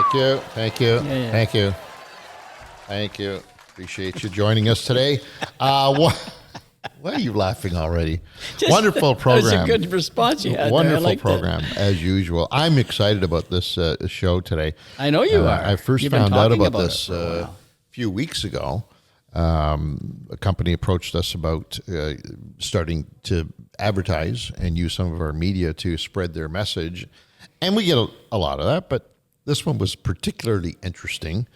Thank you. Thank you. Yeah. Thank you. Thank you. Appreciate you joining us today. Why are you laughing already? Wonderful program. That was a good response you had. Wonderful program, as usual. I'm excited about this show today. I know you are. I first You've been found out talking about this a few weeks ago. A company approached us about starting to advertise and use some of our media to spread their message. And we get a lot of that, but this one was particularly interesting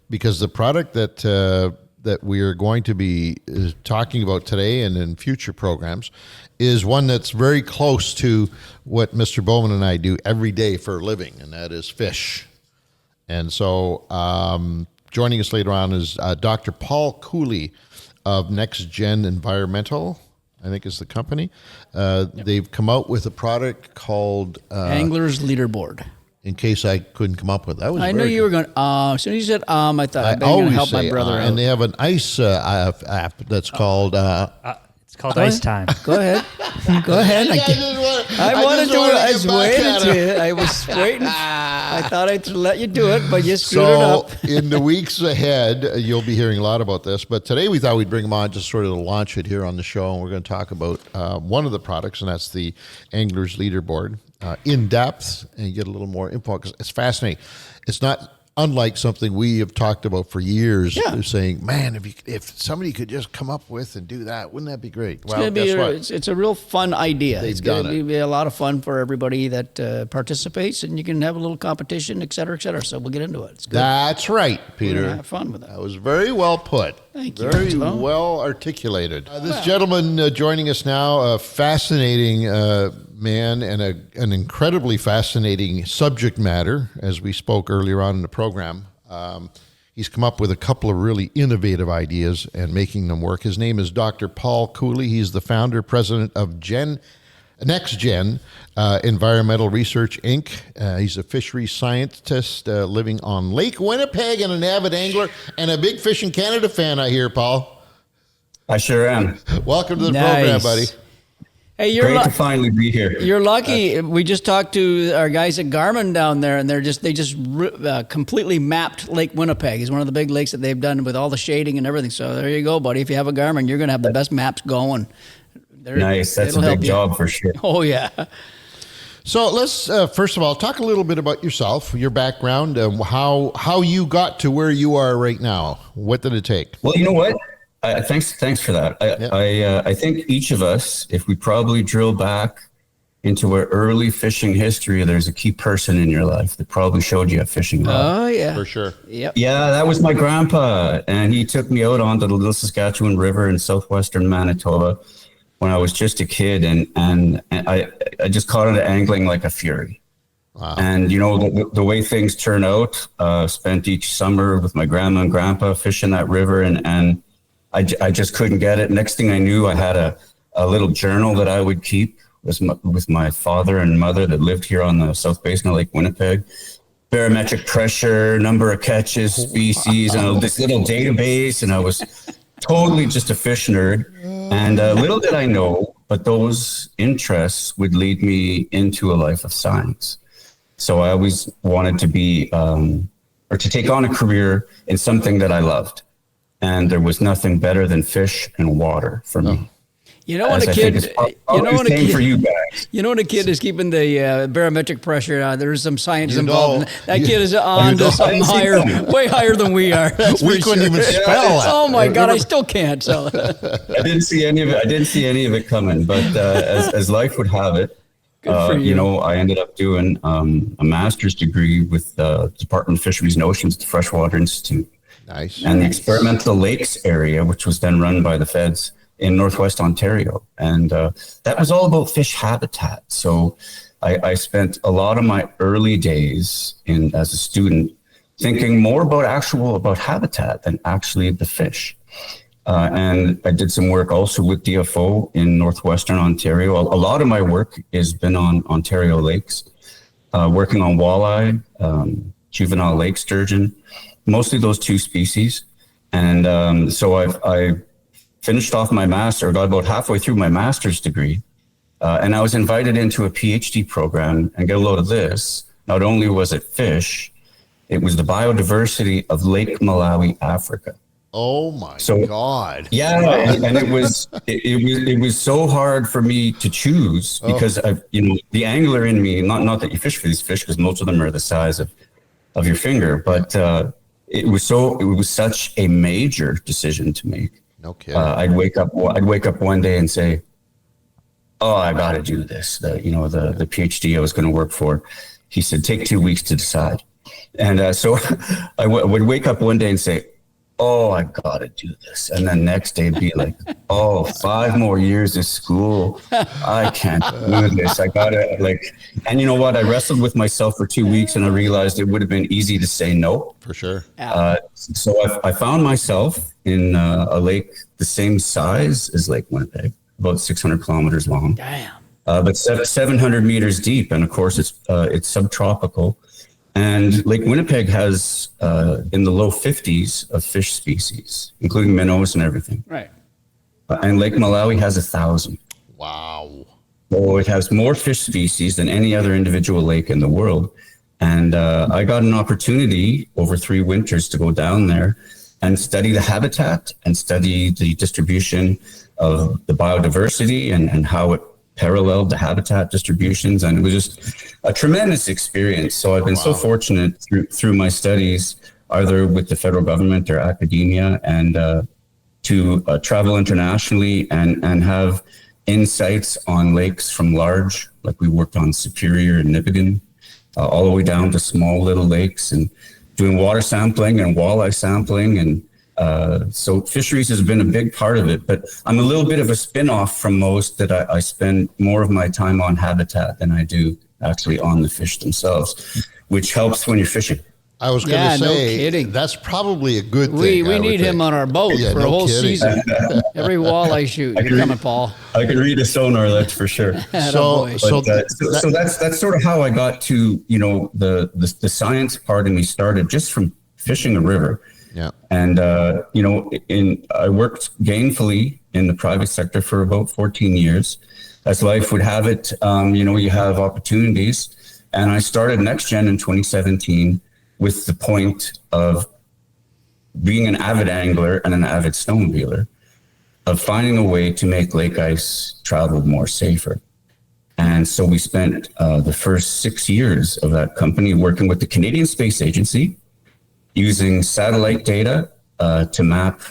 because the product that we are going to be talking about today and in future programs is one that's very close to what Mr. Bowman and I do every day for a living, and that is fish. And so joining us later on is Dr. Paul Cooley of NextGen Environmental, I think is the company. They've come out with a product called Anglers Leaderboard. In case I couldn't come up with that. I knew you were going. As soon as you said I thought I'd going to help my brother out. And they have an ice app that's called. It's called Ice Time. Go ahead. Go ahead. I wanted to. I was waiting. I was waiting. I thought I'd let you do it, but you screwed it up. In the weeks ahead, you'll be hearing a lot about this. But today we thought we'd bring them on just sort of to launch it here on the show. And we're going to talk about one of the products, and that's the Anglers Leaderboard. In depth, and you get a little more info because it's fascinating. It's not unlike something we have talked about for years. Yeah. Saying, man, if somebody could just come up with and do that, wouldn't that be great? Well, guess what? It's a real fun idea. It's going to be a lot of fun for everybody that participates, and you can have a little competition, et cetera, et cetera. So we'll get into it. It's good. That's right, Peter. We're gonna have fun with that. That was very well put. Thank you. Very well articulated. This gentleman joining us now, a fascinating man and an incredibly fascinating subject matter, as we spoke earlier on in the program. He's come up with a couple of really innovative ideas and making them work. His name is Dr. Paul Cooley. He's the founder, president of NextGen Environmental Research, Inc. He's a fisheries scientist living on Lake Winnipeg and an avid angler and a big Fish in Canada fan, I hear, Paul. I sure am. Welcome to the program, buddy. Hey, Great to finally be here. You're lucky. We just talked to our guys at Garmin down there, and they just completely mapped Lake Winnipeg. It's one of the big lakes that they've done with all the shading and everything. So there you go, buddy. If you have a Garmin, you're going to have the best maps going. Nice. That's a big job for sure. Oh, yeah. So let's, first of all, talk a little bit about yourself, your background, how you got to where you are right now. What did it take? Well, you know what? Thanks for that. I think each of us, if we probably drill back into our early fishing history, there's a key person in your life that probably showed you a fishing rod. Oh, yeah. For sure. Yep. Yeah, that was my grandpa. And he took me out onto the Little Saskatchewan River in southwestern Manitoba when I was just a kid. And I just caught into angling like a fury. Wow. And, you know, the way things turn out, spent each summer with my grandma and grandpa fishing that river, and I just couldn't get it. Next thing I knew, I had a little journal that I would keep with my father and mother that lived here on the south basin of Lake Winnipeg. Barometric pressure, number of catches, species, and this little database. And I was totally just a fish nerd. And little did I know, but those interests would lead me into a life of science. So I always wanted to be, or to take on a career in something that I loved. And there was nothing better than fish and water for me. You know when a kid, for you guys. You know when a kid is keeping the barometric pressure, there's some science involved. That kid is on to something higher, way higher than we are. We couldn't even spell that. Oh my God, I still can't. So I didn't see any of it. I didn't see any of it coming. But as life would have it, you know, I ended up doing a master's degree with the Department of Fisheries and Oceans at the Freshwater Institute. Nice. And the Experimental Lakes area, which was then run by the feds in Northwest Ontario. And that was all about fish habitat. So I spent a lot of my early days as a student thinking more about habitat than actually the fish. And I did some work also with DFO in Northwestern Ontario. A lot of my work has been on Ontario lakes, working on walleye, juvenile lake sturgeon, mostly those two species. And so I finished off my master, got about halfway through my master's degree, and I was invited into a PhD program. And get a load of this, not only was it fish, It was the biodiversity of Lake Malawi, Africa. Oh my God! Yeah, and it was so hard for me to choose because the angler in me. Not that you fish for these fish, because most of them are the size of your finger, but it was such a major decision to make. No kidding. I'd wake up one day and say, "Oh, I got to do this." The PhD I was going to work for, he said, "Take 2 weeks to decide." And so I would wake up one day and say, "Oh, I got to do this." And then next day be like, "Oh, 5 more years of school. I can't do this. I got to and you know what? I wrestled with myself for 2 weeks and I realized it would have been easy to say no. For sure. So I found myself in a lake the same size as Lake Winnipeg, about 600 kilometers long. Damn. But 700 meters deep. And of course it's subtropical. And Lake Winnipeg has in the low 50s of fish species, including minnows and everything. Right. And Lake Malawi has 1,000. Wow. So it has more fish species than any other individual lake in the world. And I got an opportunity over 3 winters to go down there and study the habitat and study the distribution of the biodiversity and how it paralleled the habitat distributions. And it was just a tremendous experience. So I've been so fortunate through my studies, either with the federal government or academia, and to travel internationally and have insights on lakes from large, like we worked on Superior and Nipigon, all the way down to small little lakes, and doing water sampling and walleye sampling. And so fisheries has been a big part of it, but I'm a little bit of a spin-off from most, that I spend more of my time on habitat than I do actually on the fish themselves, which helps when you're fishing. I was going to no say, kidding. That's probably a good thing. We need him on our boat for a whole season. Every walleye shoot. You're coming, Paul. I can read a sonar, that's for sure. So that's sort of how I got to, the science part of me started just from fishing a river. Yeah. And, I worked gainfully in the private sector for about 14 years. As life would have it, you have opportunities. And I started NextGen in 2017 with the point of being an avid angler and an avid snowmobiler, of finding a way to make lake ice travel more safer. And so we spent the first 6 years of that company working with the Canadian Space Agency, using satellite data to map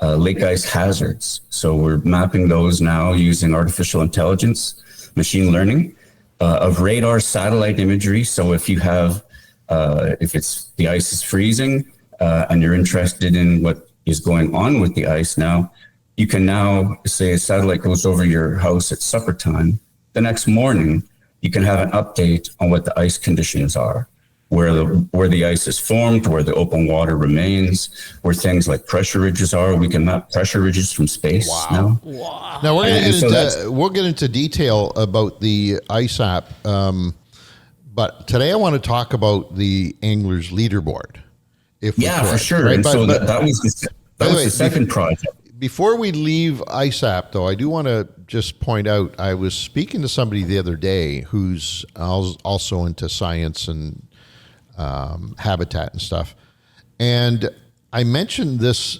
lake ice hazards. So we're mapping those now using artificial intelligence, machine learning, of radar satellite imagery. So if you have, if the ice is freezing and you're interested in what is going on with the ice now, you can now say a satellite goes over your house at supper time. The next morning, you can have an update on what the ice conditions are, where the ice is formed, where the open water remains, where things like pressure ridges are. We can map pressure ridges from space now. Wow. Now we'll get into detail about the ice app, but today I want to talk about the Anglers Leaderboard. If we could, for sure. Right? And so that was the second project. Before we leave ISAP, though, I do want to just point out, I was speaking to somebody the other day who's also into science and habitat and stuff. And I mentioned this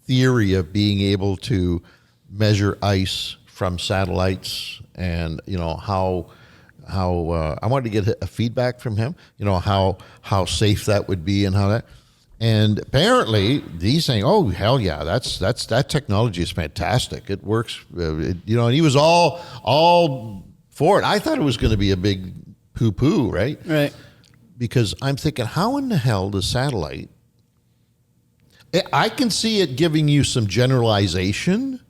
theory of being able to measure ice from satellites, and, how I wanted to get a feedback from him, how safe that would be and how that. And apparently he's saying, "Oh, hell yeah, that technology is fantastic. It works." And he was all for it. I thought it was going to be a big poo-poo, right? Right. Because I'm thinking, how in the hell does satellite? I can see it giving you some generalization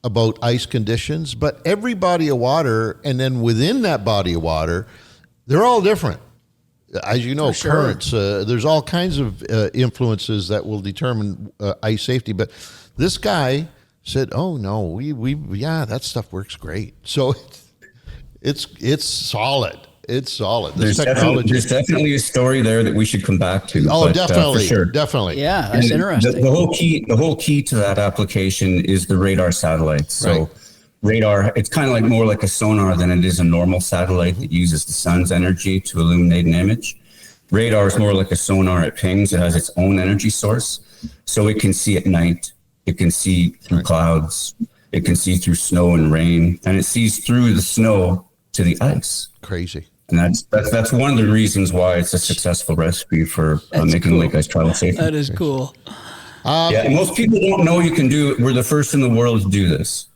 about ice conditions, but every body of water, and then within that body of water, they're all different. As you know, currents, there's all kinds of influences that will determine ice safety. But this guy said, "Oh no, that stuff works great." So it's solid. It's solid. There's definitely a story there that we should come back to. Oh, definitely, for sure. definitely. Yeah, that's interesting. The whole key to that application is the radar satellites. So Right. Radar, it's kind of like more like a sonar than it is a normal satellite that uses the sun's energy to illuminate an image. Radar is more like a sonar. It pings. It has its own energy source. So it can see at night. It can see through clouds. It can see through snow and rain. And it sees through the snow to the ice. Crazy. And that's one of the reasons why it's a successful recipe for making lake ice travel safe. That is cool. Yeah, and most people don't know you can do it. We're the first in the world to do this.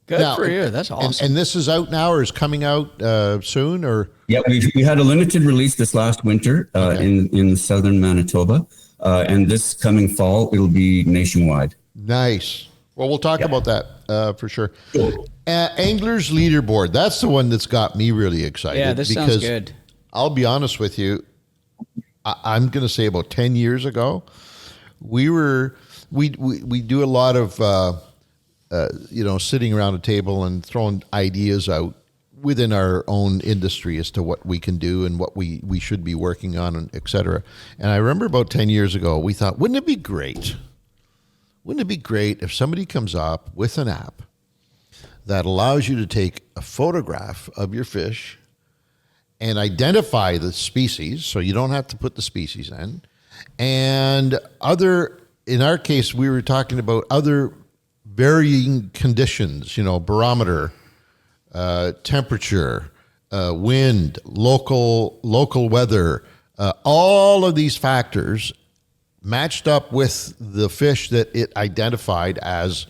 Good Now, for you. That's awesome. And this is out now, or is coming out soon, or? Yeah, we had a limited release this last winter in southern Manitoba, and this coming fall it'll be nationwide. Nice. Well, we'll talk about that for sure. Cool. Anglers Leaderboard. That's the one that's got me really excited. Yeah, this sounds good. I'll be honest with you. I'm going to say about 10 years ago, we do a lot of sitting around a table and throwing ideas out within our own industry as to what we can do and what we should be working on, and et cetera. And I remember about 10 years ago, we thought, wouldn't it be great? Wouldn't it be great if somebody comes up with an app that allows you to take a photograph of your fish and identify the species, so you don't have to put the species in, and in our case, we were talking about other varying conditions, barometer, temperature, wind, local weather, all of these factors matched up with the fish that it identified as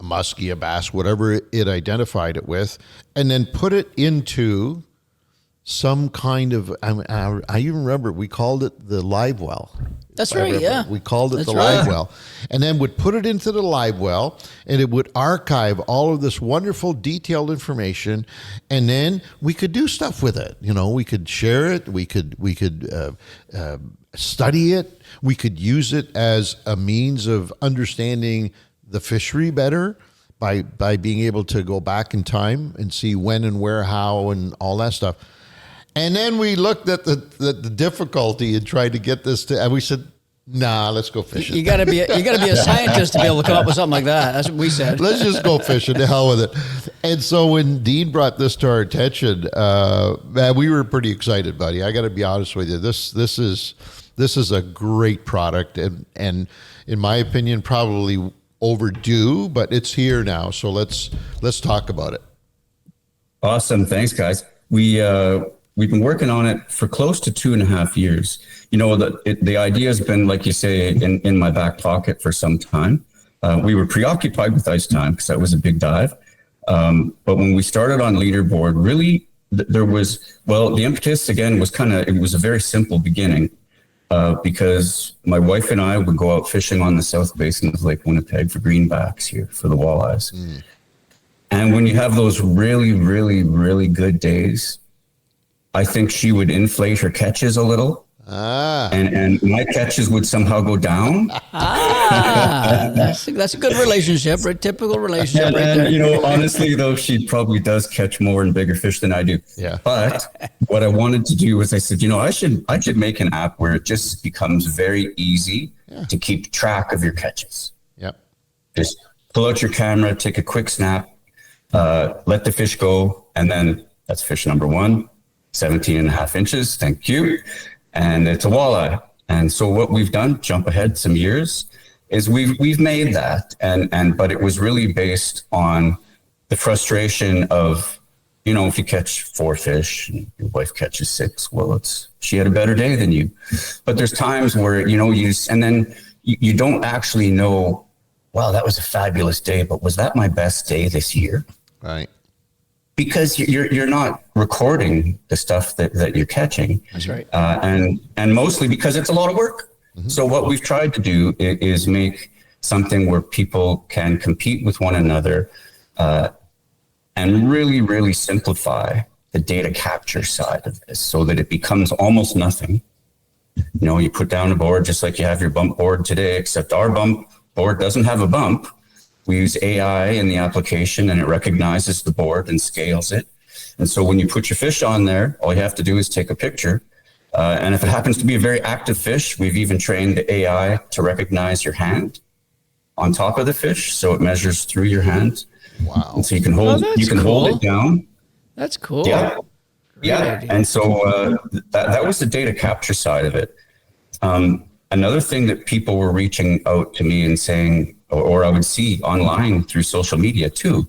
a muskie, a bass, whatever it identified it with, and then put it into some kind of, I even remember we called it the live well. That's right, yeah. We called it That's the right. live well. And then would put it into the live well, and it would archive all of this wonderful detailed information, and then we could do stuff with it. We could share it, we could study it, we could use it as a means of understanding the fishery better by being able to go back in time and see when and where, how, and all that stuff. And then we looked at the difficulty and tried to get this and we said, nah, let's go fishing. You gotta be a scientist to be able to come up with something like that. That's what we said. Let's just go fishing. To hell with it. And so when Dean brought this to our attention, man, we were pretty excited, buddy. I got to be honest with you. This is a great product, and in my opinion, probably overdue, but it's here now. So let's talk about it. Awesome, thanks, guys. We've been working on it for close to 2.5 years. The idea has been, like you say, in my back pocket for some time. We were preoccupied with ice time because that was a big dive. But when we started on Leaderboard, really, there was, the impetus again was it was a very simple beginning because my wife and I would go out fishing on the south basin of Lake Winnipeg for greenbacks here for the walleyes. Mm. And when you have those really, really, really good days, I think she would inflate her catches a little, and my catches would somehow go down. That's a good relationship, right? Typical relationship, right there. Honestly, though, she probably does catch more and bigger fish than I do. Yeah. But what I wanted to do was, I said, I should make an app where it just becomes very easy to keep track of your catches. Yep. Just pull out your camera, take a quick snap, let the fish go, and then that's fish number 1. 17.5 inches. Thank you. And it's a walleye. And so what we've done, jump ahead some years, is we've made that. But it was really based on the frustration of, if you catch 4 fish and your wife catches 6, she had a better day than you. But there's times where, and then you don't actually know, wow, that was a fabulous day, but was that my best day this year? Right. Because you're not recording the stuff that you're catching. That's right. And mostly because it's a lot of work. Mm-hmm. So what we've tried to do is make something where people can compete with one another and really, really simplify the data capture side of this so that it becomes almost nothing. You put down a board just like you have your bump board today, except our bump board doesn't have a bump. We use AI in the application, and it recognizes the board and scales it. And so when you put your fish on there, all you have to do is take a picture. And if it happens to be a very active fish, we've even trained the AI to recognize your hand on top of the fish, so it measures through your hand. Wow! And so you can hold hold it down. That's cool. Yeah. Yeah. And so that was the data capture side of it. Another thing that people were reaching out to me and saying, or I would see online through social media too,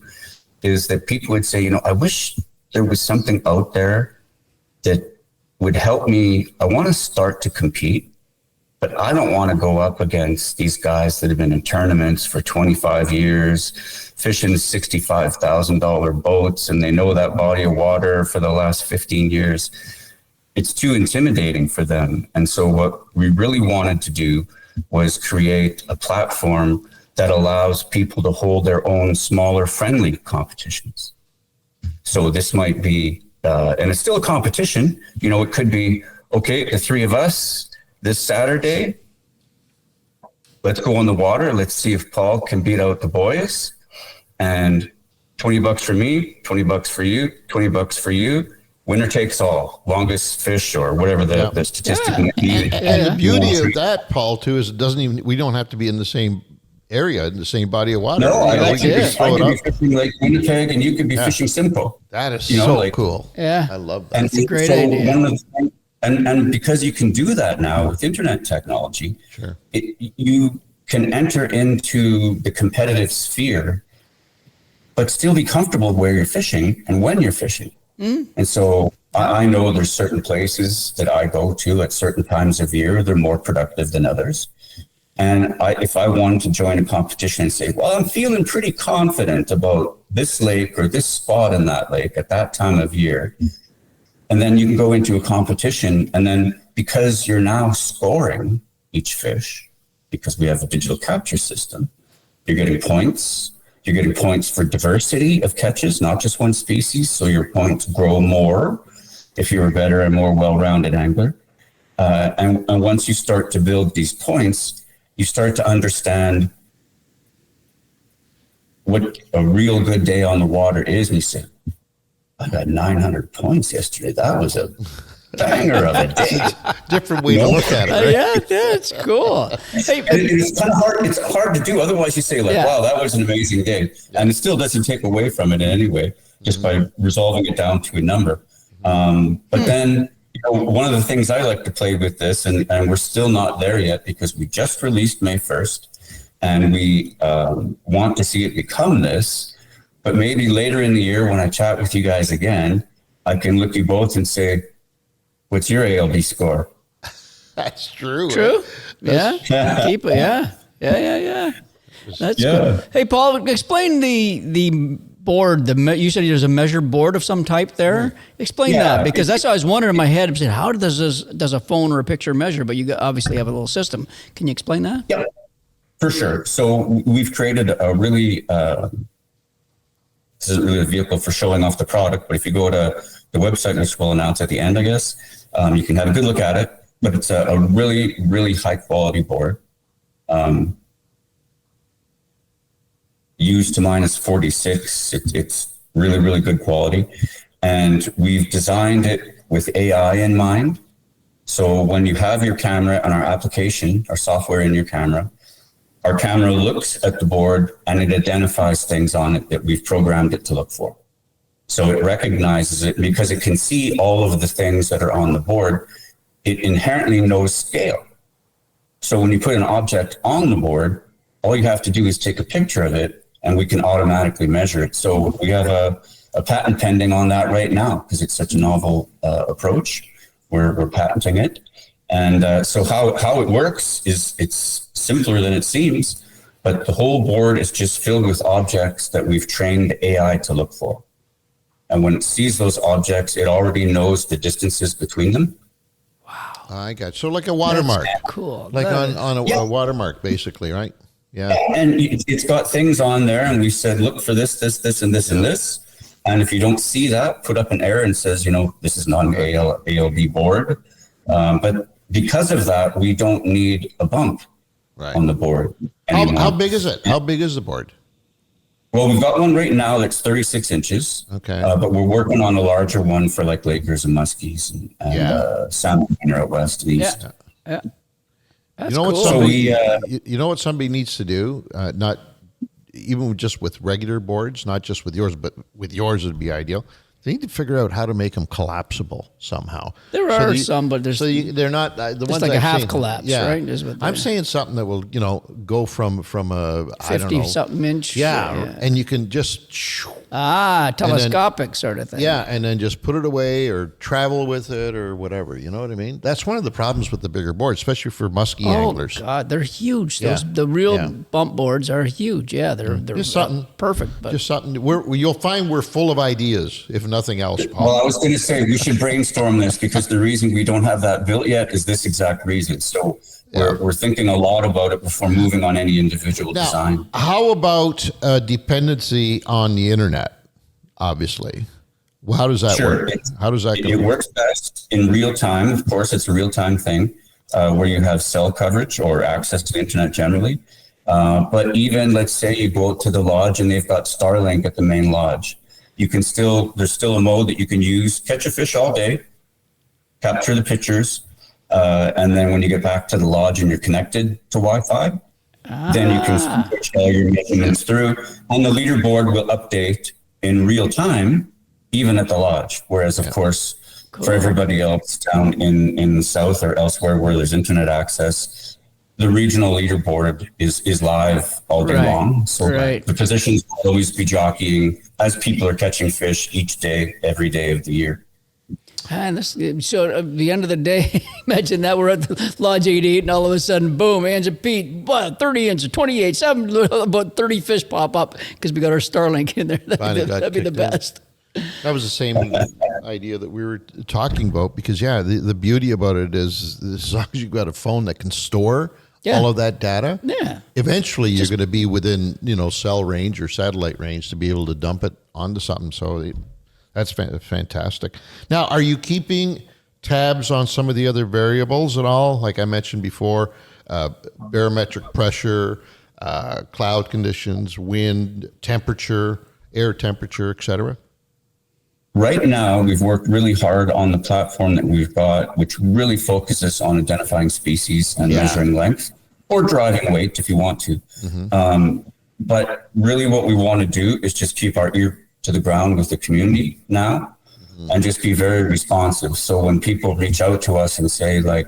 is that people would say, I wish there was something out there that would help me. I want to start to compete, but I don't want to go up against these guys that have been in tournaments for 25 years, fishing $65,000 boats, and they know that body of water for the last 15 years. It's too intimidating for them. And so what we really wanted to do was create a platform that allows people to hold their own smaller, friendly competitions. So this might be, and it's still a competition, it could be, okay, the three of us this Saturday, let's go on the water. Let's see if Paul can beat out the boys. And $20 for me, $20 for you, $20 for you. Winner takes all, longest fish or whatever the statistic might be. And the beauty of that, Paul, too, is we don't have to be in the same area, in the same body of water. No, I could be fishing Lake Winnipeg and you could be fishing Simcoe. That is cool. Yeah. I love that. And it's a great idea. And because you can do that now with internet technology, sure, you can enter into the competitive sphere, but still be comfortable where you're fishing and when you're fishing. And so I know there's certain places that I go to at certain times of year. They're more productive than others. And if I wanted to join a competition and say, well, I'm feeling pretty confident about this lake or this spot in that lake at that time of year. And then you can go into a competition. And then because you're now scoring each fish, because we have a digital capture system, you're getting points. You're getting points for diversity of catches, not just one species. So your points grow more if you're a better and more well-rounded angler. And once you start to build these points, you start to understand what a real good day on the water is. And you say, I got 900 points yesterday. That was a banger of a day. Different way to look at it, right? Yeah, it's cool. Hey, it's kind of hard. It's hard to do. Otherwise, you say wow, that was an amazing day, and it still doesn't take away from it in any way, just by resolving it down to a number. But then, one of the things I like to play with this, and we're still not there yet because we just released May 1st, and we want to see it become this. But maybe later in the year, when I chat with you guys again, I can look you both and say, what's your ALB score? That's true. True. Yeah. Keep it. Yeah. That's good. Hey, Paul, explain the board. You said there's a measure board of some type there. Explain that, because that's what I was wondering in my head. I'm saying, how does a phone or a picture measure? But you obviously have a little system. Can you explain that? Yeah, for sure. So we've created a really this isn't really a vehicle for showing off the product, but if you go to the website, which we'll announce at the end, I guess, you can have a good look at it. But it's a really, really high quality board. Used to -46. It's really, really good quality. And we've designed it with AI in mind. So when you have your camera and our application, our software in your camera, our camera looks at the board and it identifies things on it that we've programmed it to look for. So it recognizes it because it can see all of the things that are on the board. It inherently knows scale. So when you put an object on the board, all you have to do is take a picture of it and we can automatically measure it. So we have a patent pending on that right now because it's such a novel approach. We're patenting it. And so how it works is it's simpler than it seems, but the whole board is just filled with objects that we've trained AI to look for. And when it sees those objects, it already knows the distances between them. Wow. I got you. So like a watermark. That's cool. Like on a watermark, basically, right? Yeah. And it's got things on there, and we said, look for this, and this, and this. And if you don't see that, put up an error and says, this is not an ALB board. But because of that, we don't need a bump on the board anymore. How big is it? How big is the board? Well, we've got one right now that's 36 inches. Okay. But we're working on a larger one for like Lakers and Muskies and salmon out west and east. Yeah. That's you know cool. what somebody, you know what somebody needs to do? Not even just with regular boards, not just with yours, but with yours would be ideal. They need to figure out how to make them collapsible somehow. There are some, but there's they're not the ones like a I've half seen, collapse, right? Is what I'm saying something that will go from a 50 something inch. and you can just telescopic sort of thing. Yeah, and then just put it away or travel with it or whatever. You know what I mean? That's one of the problems with the bigger boards, especially for musky anglers. Oh God, they're huge. The real bump boards are huge. Yeah, they're perfect. But just something. You'll find we're full of ideas, if nothing else, Paul. Well, I was going to say we should brainstorm this, because the reason we don't have that built yet is this exact reason. So we're thinking a lot about it before moving on any individual design. How about dependency on the internet? Obviously, well, how does that work? How does that go? It works best in real time. Of course, it's a real time thing where you have cell coverage or access to the internet generally. But even, let's say you go out to the lodge and they've got Starlink at the main lodge. There's still a mode that you can use, catch a fish all day, capture the pictures, and then when you get back to the lodge and you're connected to Wi-Fi, then you can switch all your measurements through, and the leaderboard will update in real time, even at the lodge. Whereas, of course, for everybody else down in the south or elsewhere where there's internet access, the regional leaderboard is live all day long. So the positions will always be jockeying as people are catching fish each day, every day of the year. And so at the end of the day, imagine that we're at the Lodge 88 and all of a sudden, boom, Ange and Pete, 30 inches, 28, 7, about 30 fish pop up because we got our Starlink in there. That'd be the best. That was the same idea that we were talking about, because the beauty about it is, as long as you've got a phone that can store all of that data, eventually you're going to be within cell range or satellite range to be able to dump it onto something. So that's fantastic. Now, are you keeping tabs on some of the other variables at all? Like I mentioned before, barometric pressure, cloud conditions, wind, temperature, air temperature, etc. Right now, we've worked really hard on the platform that we've got, which really focuses on identifying species and measuring length, or driving weight if you want to. But really what we want to do is just keep our ear to the ground with the community now, and just be very responsive. So when people reach out to us and say, like,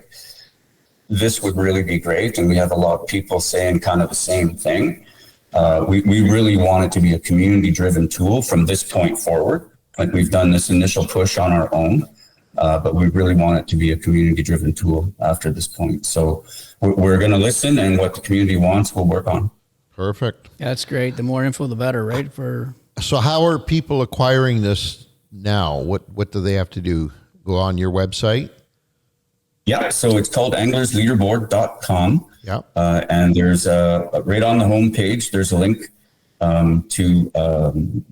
this would really be great, and we have a lot of people saying kind of the same thing, we really want it to be a community-driven tool from this point forward. Like, we've done this initial push on our own, but we really want it to be a community-driven tool after this point. So we're going to listen, and what the community wants, we'll work on. Perfect. That's great. The more info, the better, right? So how are people acquiring this now? What do they have to do? Go on your website? Yeah, so it's called anglersleaderboard.com. Yeah. And there's right on the homepage, there's a link to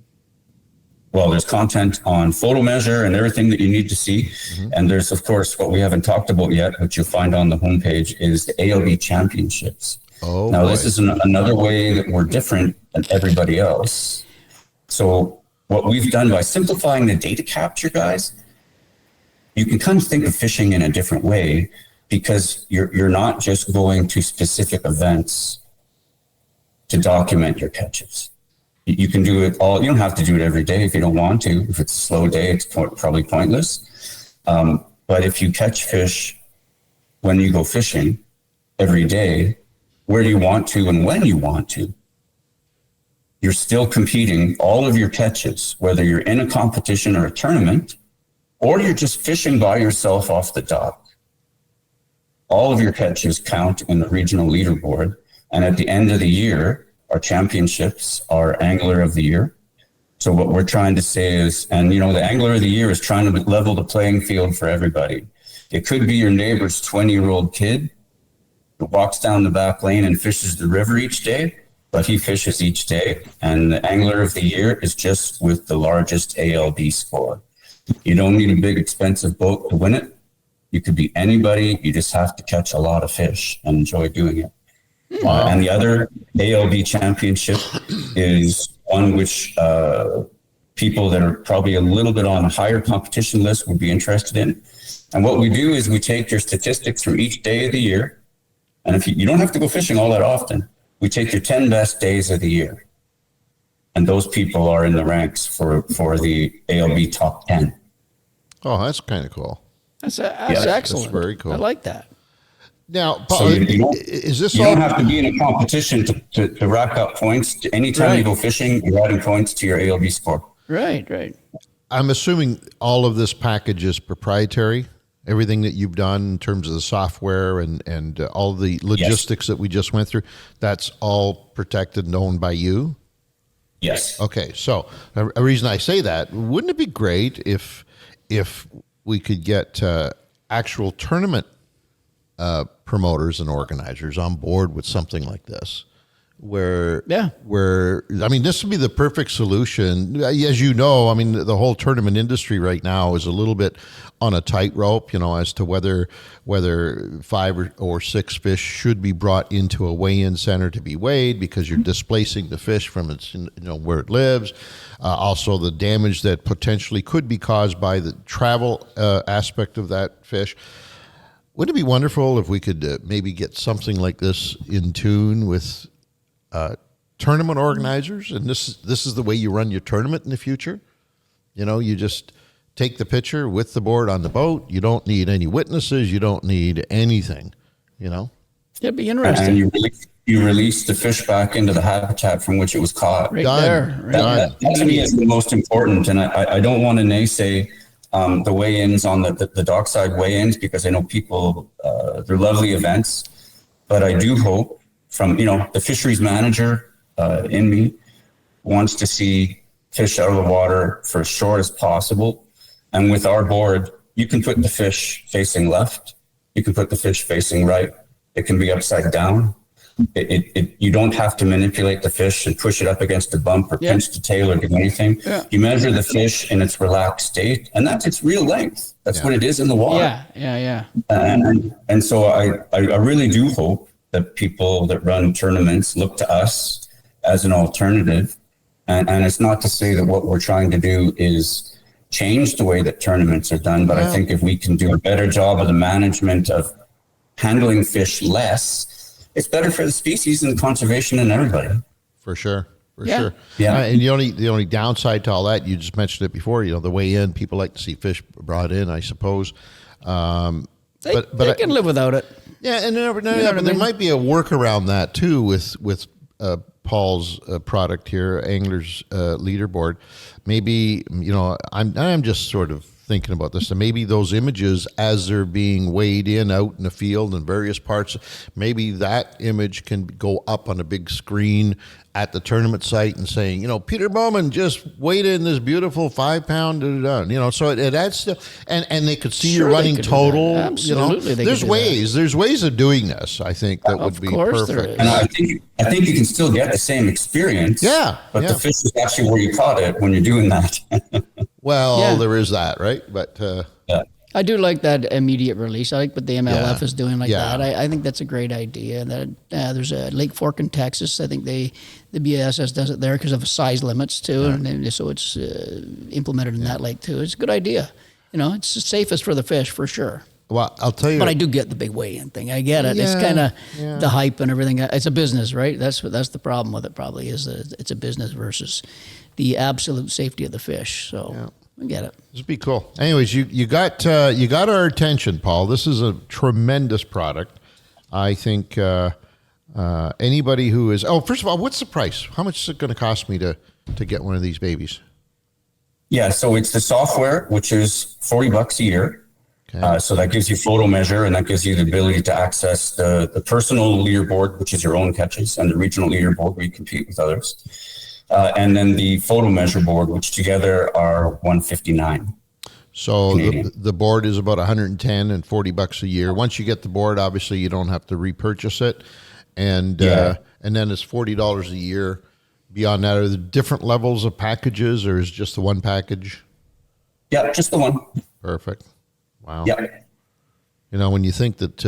there's content on photo measure and everything that you need to see. And there's, of course, what we haven't talked about yet, which you'll find on the homepage, is the ALB championships. This is another way that we're different than everybody else. So what we've done by simplifying the data capture, guys, you can kind of think of fishing in a different way, because you're not just going to specific events to document your catches. You can do it all. You don't have to do it every day if you don't want to. If it's a slow day, it's probably pointless. But if you catch fish when you go fishing every day, where you want to and when you want to, you're still competing all of your catches, whether you're in a competition or a tournament, or you're just fishing by yourself off the dock. All of your catches count in the regional leaderboard. And at the end of the year, our championships are Angler of the Year. So what we're trying to say is, and the Angler of the Year is trying to level the playing field for everybody. It could be your neighbor's 20-year-old kid who walks down the back lane and fishes the river each day, but he fishes each day. And the Angler of the Year is just with the largest ALB score. You don't need a big expensive boat to win it. You could be anybody. You just have to catch a lot of fish and enjoy doing it. And the other ALB championship is one which people that are probably a little bit on a higher competition list would be interested in. And what we do is we take your statistics from each day of the year. And if you don't have to go fishing all that often, we take your 10 best days of the year. and those people are in the ranks for the ALB top 10. Oh, that's kind of cool. That's that's excellent. very cool. I like that. Now, So Paul, you don't, is this you all? don't have to be in a competition to rack up points. Anytime Right. you go fishing, you're adding points to your ALB score. Right. I'm assuming all of this package is proprietary. Everything that you've done in terms of the software and all the logistics that we just went through, that's all protected and owned by you. Yes. Okay, so a reason I say that, wouldn't it be great if we could get actual tournament promoters and organizers on board with something like this? Where I mean, this would be the perfect solution. As you know, I mean, the whole tournament industry right now is a little bit on a tightrope, as to whether 5 or 6 fish should be brought into a weigh-in center to be weighed, because you're displacing the fish from its, where it lives. Also, the damage that potentially could be caused by the travel aspect of that fish. Wouldn't it be wonderful if we could maybe get something like this in tune with tournament organizers, and this is the way you run your tournament in the future? You just take the picture with the board on the boat. You don't need any witnesses. You don't need anything. It'd be interesting. And you release the fish back into the habitat from which it was caught. Right Done. there. Right. That to me is the most important. And I don't want to naysay the weigh-ins on the dockside weigh-ins, because I know people, they're lovely events, but I do hope from, the fisheries manager in me wants to see fish out of the water for as short as possible. And with our board, you can put the fish facing left. You can put the fish facing right. It can be upside down. You don't have to manipulate the fish and push it up against a bump or pinch the tail or do anything. Yeah. You measure the fish in its relaxed state, and that's its real length. That's what it is in the water. Yeah. And so I really do hope that people that run tournaments look to us as an alternative. And it's not to say that what we're trying to do is change the way that tournaments are done, but I think if we can do a better job of the management of handling fish less, it's better for the species and conservation and everybody. For sure. Yeah. Yeah. And the only downside to all that, you just mentioned it before, the way in, people like to see fish brought in, I suppose. They can live without it. Yeah, and there might be a workaround that too with Paul's product here, Anglers Leaderboard. Maybe I'm just sort of thinking about this, and maybe those images as they're being weighed in out in the field in various parts, maybe that image can go up on a big screen at the tournament site and saying, Peter Bowman just weighed in this beautiful 5-pound, so it adds to, and they could see your running total. Absolutely, there's ways of doing this. I think that would be perfect. And I think you can still get the same experience. Yeah, but the fish is actually where you caught it when you're doing that. Well, there is that, right? But I do like that immediate release. I like what the MLF is doing that. I think that's a great idea. That there's a Lake Fork in Texas. I think the BASS does it there because of size limits too, and so it's implemented in that lake too. It's a good idea. It's the safest for the fish for sure. Well, I'll tell you. But I do get the big weigh-in thing. I get it. It's kind of the hype and everything. It's a business, right? That's the problem with it. Probably is that it's a business versus the absolute safety of the fish. So. I get it. This would be cool. Anyways, you got our attention, Paul. This is a tremendous product. I think anybody who is first of all, what's the price? How much is it going to cost me to get one of these babies? Yeah, so it's the software, which is $40 a year. Okay. So that gives you photo measure, and that gives you the ability to access the personal leaderboard, which is your own catches, and the regional leaderboard where you compete with others. And then the photo measure board, which together are $159. So the board is about $110 and $40 a year. Once you get the board, obviously you don't have to repurchase it, and then it's $40 a year. Beyond that, are there different levels of packages, or is it just the one package? Yeah, just the one. Perfect. Wow. Yeah. When you think that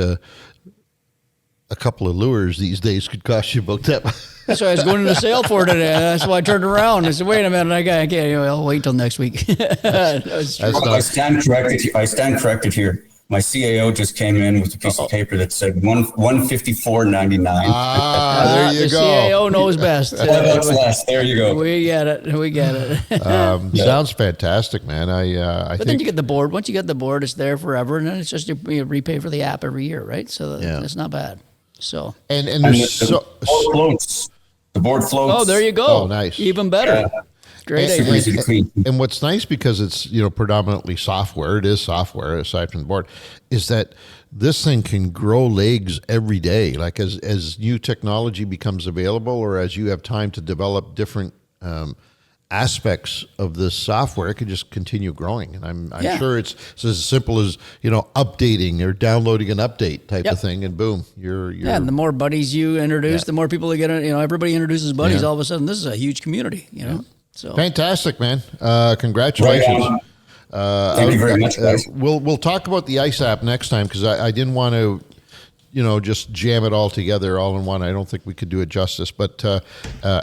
a couple of lures these days could cost you about that. That's why I was going to the sale for today. That's why I turned around. I said, "Wait a minute, I can't. I'll wait till next week." I stand corrected here. my CAO just came in with a piece of paper that said 154.99. There you the go. CAO knows best. $5 less. There you go. We get it. Sounds fantastic, man. I But think then you get the board. Once you get the board, it's there forever, and then it's just you repay for the app every year, right? So it's not bad. So and And there's the board floats. The board floats. oh, there you go. Oh, nice. Even better. Great Super idea. easy to clean. And what's nice, because it's predominantly software, it is software aside from the board, is that this thing can grow legs every day. Like as new technology becomes available, or as you have time to develop different aspects of this software, it can just continue growing. And I'm sure it's as simple as updating or downloading an update type of thing, and boom, you're And the more buddies you introduce, the more people that get it. Everybody introduces buddies. All of a sudden, this is a huge community. So fantastic, man. Congratulations. Right on. Thank you very much, guys. We'll talk about the ICE app next time, because I didn't want to, just jam it all together all in one. I don't think we could do it justice. But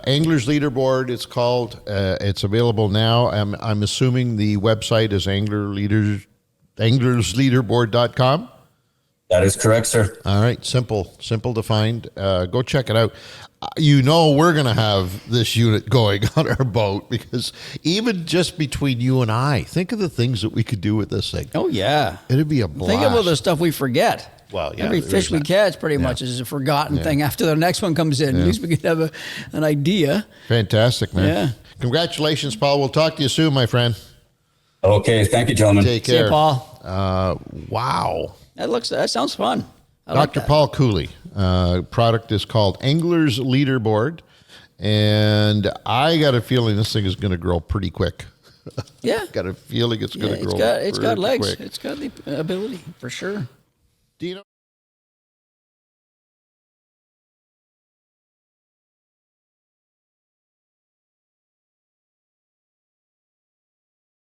Anglers Leaderboard, it's called. It's available now. I'm assuming the website is anglersleaderboard.com. That is correct, sir. All right, simple to find. Go check it out. We're going to have this unit going on our boat, because even just between you and I, think of the things that we could do with this thing. oh yeah, It'd be a blast. think about the stuff we forget. Well, yeah, every there fish is we that. catch pretty much is a forgotten thing. After the next one comes in, at least we could have an idea. Fantastic, man. Yeah. Congratulations, Paul. We'll talk to you soon, my friend. Okay. Thank you, gentlemen. Take See you, care. Paul. Wow. That sounds fun. I like Dr. that. Paul Cooley. Product is called Anglers Leaderboard. And I got a feeling this thing is going to grow pretty quick. Yeah. Got a feeling it's going to grow It's got legs. quick. It's got the ability for sure. Do you know?